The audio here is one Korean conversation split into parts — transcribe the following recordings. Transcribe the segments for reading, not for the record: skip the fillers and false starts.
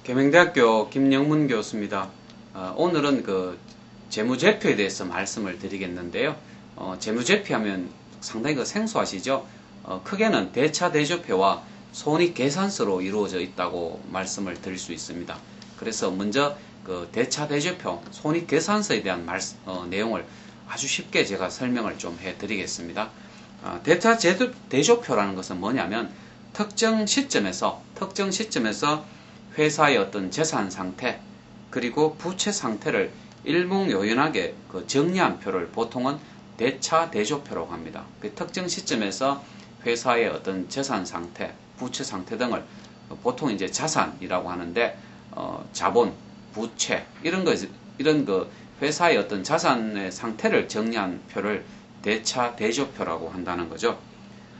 계명대학교 김영문 교수입니다. 오늘은 재무제표에 대해서 말씀을 드리겠는데요. 재무제표하면 상당히 생소하시죠? 크게는 대차대조표와 손익계산서로 이루어져 있다고 말씀을 드릴 수 있습니다. 그래서 먼저 대차대조표, 손익계산서에 대한 내용을 아주 쉽게 제가 설명을 좀 해드리겠습니다. 대차대조표라는 것은 뭐냐면 특정 시점에서 회사의 어떤 재산 상태 그리고 부채 상태를 일목요연하게 정리한 표를 보통은 대차대조표라고 합니다. 특정 시점에서 회사의 어떤 재산 상태, 부채 상태 등을 보통 이제 자산이라고 하는데 자본, 부채 이런 회사의 어떤 자산의 상태를 정리한 표를 대차대조표라고 한다는 거죠.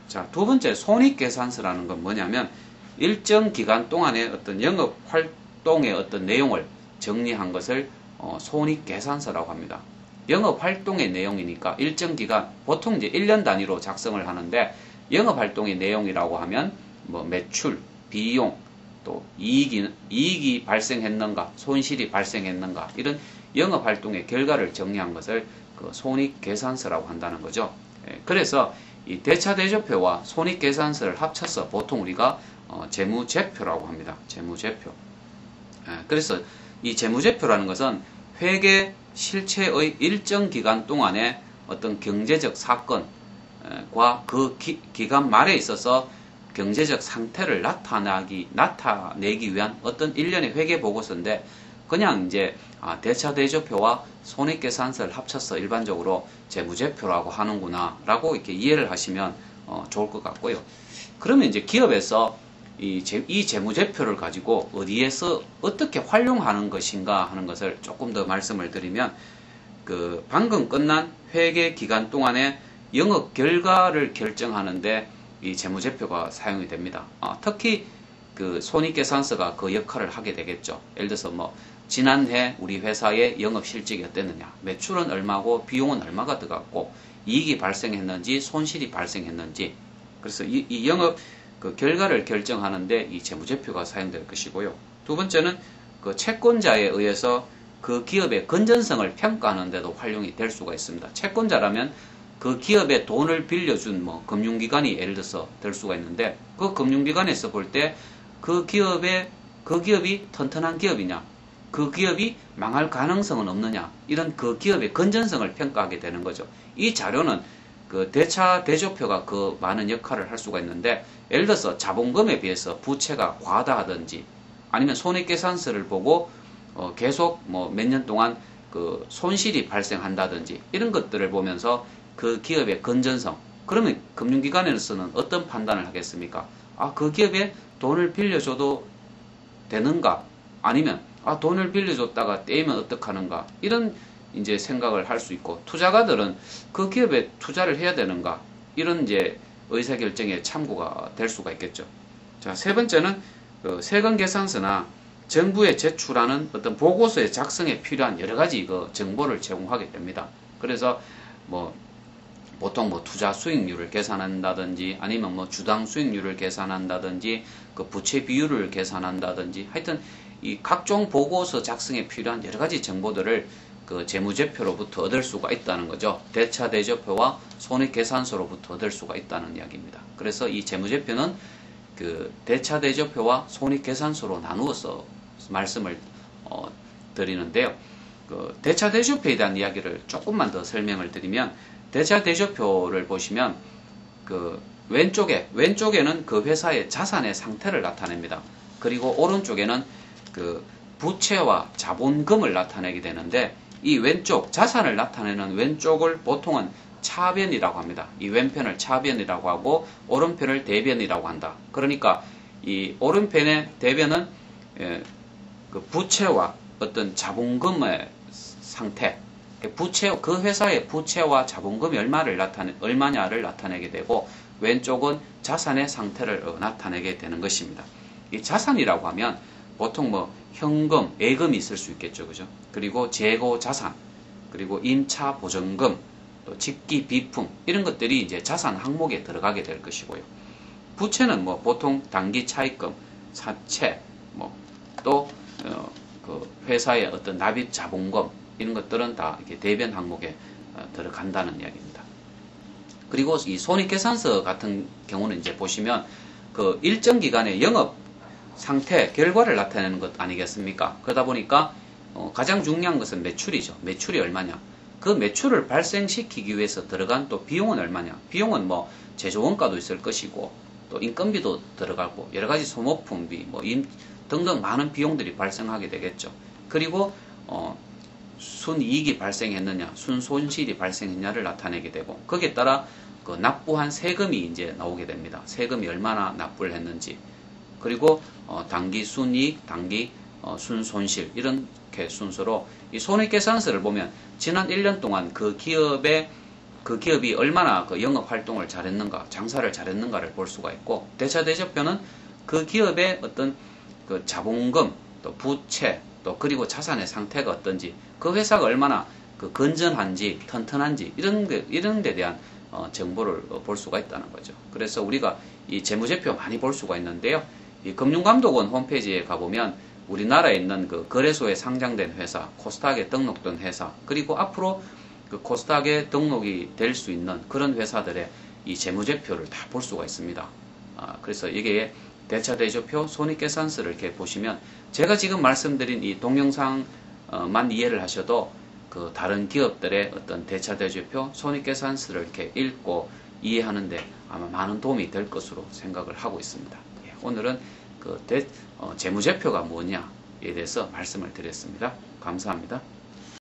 자, 두 번째 손익계산서라는 건 뭐냐면 일정 기간 동안의 어떤 영업 활동의 어떤 내용을 정리한 것을 손익계산서라고 합니다. 영업 활동의 내용이니까 일정 기간, 보통 이제 1년 단위로 작성을 하는데 영업 활동의 내용이라고 하면 매출, 비용, 또 이익이 발생했는가, 손실이 발생했는가 이런 영업 활동의 결과를 정리한 것을 손익계산서라고 한다는 거죠. 그래서 이 대차대조표와 손익계산서를 합쳐서 보통 우리가 재무제표라고 합니다. 재무제표. 그래서 이 재무제표라는 것은 회계 실체의 일정 기간 동안의 어떤 경제적 사건과 그 기간 말에 있어서 경제적 상태를 나타내기 위한 어떤 일련의 회계 보고서인데 그냥 이제 대차대조표와 손익계산서를 합쳐서 일반적으로 재무제표라고 하는구나 라고 이렇게 이해를 하시면 좋을 것 같고요. 그러면 이제 기업에서 이 재무제표를 가지고 어디에서 어떻게 활용하는 것인가 하는 것을 조금 더 말씀을 드리면 방금 끝난 회계 기간 동안에 영업 결과를 결정하는데 이 재무제표가 사용이 됩니다. 특히 손익계산서가 그 역할을 하게 되겠죠. 예를 들어서 지난해 우리 회사의 영업 실적이 어땠느냐, 매출은 얼마고 비용은 얼마가 들어갔고 이익이 발생했는지 손실이 발생했는지, 그래서 이 영업 결과를 결정하는데 이 재무제표가 사용될 것이고요. 두 번째는 채권자에 의해서 그 기업의 건전성을 평가하는 데도 활용이 될 수가 있습니다. 채권자라면 그 기업에 돈을 빌려준 금융기관이 예를 들어서 될 수가 있는데 그 금융기관에서 볼 때 그 기업이 튼튼한 기업이냐, 그 기업이 망할 가능성은 없느냐, 이런 그 기업의 건전성을 평가하게 되는 거죠. 이 자료는 대차대조표가 많은 역할을 할 수가 있는데 예를 들어서 자본금에 비해서 부채가 과다하든지 아니면 손익계산서를 보고 계속 몇 년 동안 손실이 발생한다든지 이런 것들을 보면서 그 기업의 건전성, 그러면 금융기관에서는 어떤 판단을 하겠습니까? 그 기업에 돈을 빌려줘도 되는가? 아니면 돈을 빌려줬다가 떼이면 어떡하는가? 이런 이제 생각을 할 수 있고, 투자가들은 그 기업에 투자를 해야 되는가? 이런 이제 의사결정에 참고가 될 수가 있겠죠. 자, 세 번째는 세금계산서나 정부에 제출하는 어떤 보고서의 작성에 필요한 여러 가지 정보를 제공하게 됩니다. 그래서 보통 투자 수익률을 계산한다든지 아니면 주당 수익률을 계산한다든지 부채 비율을 계산한다든지 하여튼 이 각종 보고서 작성에 필요한 여러 가지 정보들을 재무제표로부터 얻을 수가 있다는 거죠. 대차대조표와 손익계산서로부터 얻을 수가 있다는 이야기입니다. 그래서 이 재무제표는 대차대조표와 손익계산서로 나누어서 말씀을 드리는데요. 대차대조표에 대한 이야기를 조금만 더 설명을 드리면, 대차대조표를 보시면 왼쪽에는 그 회사의 자산의 상태를 나타냅니다. 그리고 오른쪽에는 부채와 자본금을 나타내게 되는데, 이 왼쪽 자산을 나타내는 왼쪽을 보통은 차변이라고 합니다. 이 왼편을 차변이라고 하고 오른편을 대변이라고 한다. 그러니까 이 오른편의 대변은 부채와 어떤 자본금의 상태, 그 회사의 부채와 자본금이 얼마냐를 나타내게 되고, 왼쪽은 자산의 상태를 나타내게 되는 것입니다. 이 자산이라고 하면 보통 현금, 예금이 있을 수 있겠죠, 그죠? 그리고 재고 자산, 그리고 임차 보증금, 또 직기 비품 이런 것들이 이제 자산 항목에 들어가게 될 것이고요. 부채는 보통 단기 차입금, 사채, 또 회사의 어떤 납입 자본금 이런 것들은 다 이렇게 대변 항목에 들어간다는 이야기입니다. 그리고 이 손익계산서 같은 경우는 이제 보시면 그 일정 기간의 영업 상태 결과를 나타내는 것 아니겠습니까? 그러다 보니까 가장 중요한 것은 매출이죠. 매출이 얼마냐? 그 매출을 발생시키기 위해서 들어간 또 비용은 얼마냐? 비용은 뭐 제조 원가도 있을 것이고 또 인건비도 들어가고 여러 가지 소모품비 뭐 등등 많은 비용들이 발생하게 되겠죠. 그리고 순이익이 발생했느냐, 순손실이 발생했냐를 나타내게 되고 거기에 따라 그 납부한 세금이 이제 나오게 됩니다. 세금이 얼마나 납부를 했는지 그리고 단기 순이익, 단기 순손실 이렇게 순서로 이 손익계산서를 보면 지난 1년 동안 그 기업이 얼마나 그 영업 활동을 잘했는가, 장사를 잘했는가를 볼 수가 있고 대차대조표는 그 기업의 어떤 그 자본금, 또 부채, 또 그리고 자산의 상태가 어떤지, 그 회사가 얼마나 그 건전한지, 튼튼한지 이런 데 대한 정보를 볼 수가 있다는 거죠. 그래서 우리가 이 재무제표 많이 볼 수가 있는데요. 이 금융감독원 홈페이지에 가보면 우리나라에 있는 그 거래소에 상장된 회사, 코스닥에 등록된 회사, 그리고 앞으로 그 코스닥에 등록이 될 수 있는 그런 회사들의 이 재무제표를 다 볼 수가 있습니다. 그래서 이게 대차대조표, 손익계산서를 이렇게 보시면 제가 지금 말씀드린 이 동영상만 이해를 하셔도 그 다른 기업들의 어떤 대차대조표, 손익계산서를 이렇게 읽고 이해하는데 아마 많은 도움이 될 것으로 생각을 하고 있습니다. 오늘은 그 재무제표가 뭐냐에 대해서 말씀을 드렸습니다. 감사합니다.